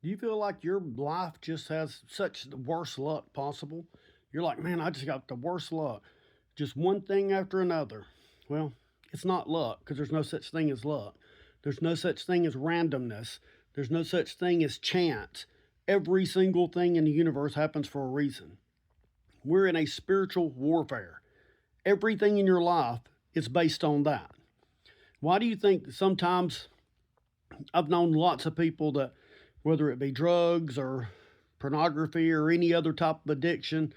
Do you feel like your life just has such the worst luck possible? You're like, man, I just got the worst luck. Just one thing after another. Well, it's not luck because there's no such thing as luck. There's no such thing as randomness. There's no such thing as chance. Every single thing in the universe happens for a reason. We're in a spiritual warfare. Everything in your life is based on that. Why do you think sometimes I've known lots of people that, whether it be drugs or pornography or any other type of addiction,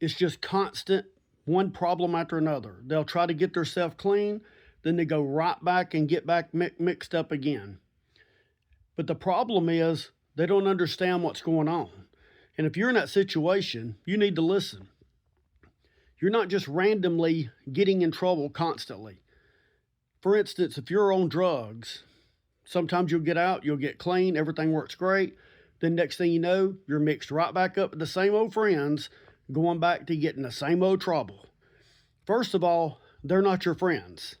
it's just constant, one problem after another. They'll try to get themselves clean, then they go right back and get back mixed up again. But the problem is they don't understand what's going on. And if you're in that situation, you need to listen. You're not just randomly getting in trouble constantly. For instance, if you're on drugs, sometimes you'll get out, you'll get clean, everything works great. Then next thing you know, you're mixed right back up with the same old friends, going back to getting the same old trouble. First of all, they're not your friends.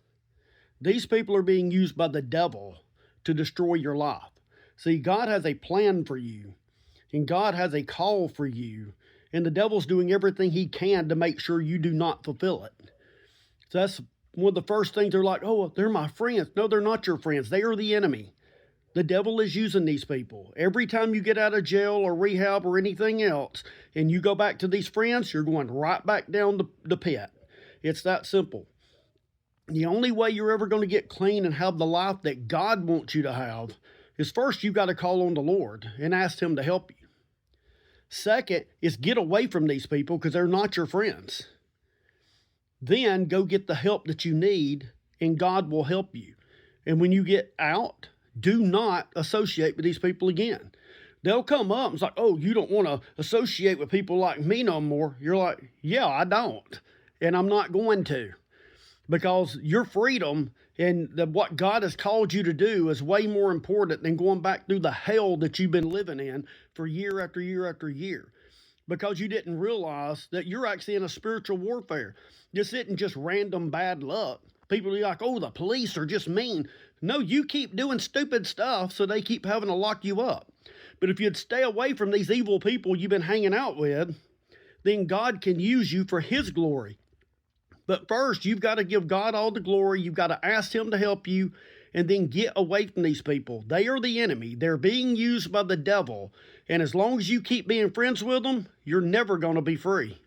These people are being used by the devil to destroy your life. See, God has a plan for you, and God has a call for you, and the devil's doing everything he can to make sure you do not fulfill it. So that's one of the first things. They're like, oh, they're my friends. No, they're not your friends. They are the enemy. The devil is using these people. Every time you get out of jail or rehab or anything else, and you go back to these friends, you're going right back down the pit. It's that simple. The only way you're ever going to get clean and have the life that God wants you to have is first you've got to call on the Lord and ask him to help you. Second is get away from these people because they're not your friends. Then go get the help that you need and God will help you. And when you get out, do not associate with these people again. They'll come up and it's like, oh, you don't want to associate with people like me no more. You're like, yeah, I don't. And I'm not going to. Because your freedom and what God has called you to do is way more important than going back through the hell that you've been living in for year after year after year. Because you didn't realize that you're actually in a spiritual warfare. This isn't just random bad luck. People are like, oh, the police are just mean. No, you keep doing stupid stuff, so they keep having to lock you up. But if you'd stay away from these evil people you've been hanging out with, then God can use you for his glory. But first, you've got to give God all the glory. You've got to ask him to help you and then get away from these people. They are the enemy. They're being used by the devil. And as long as you keep being friends with them, you're never going to be free.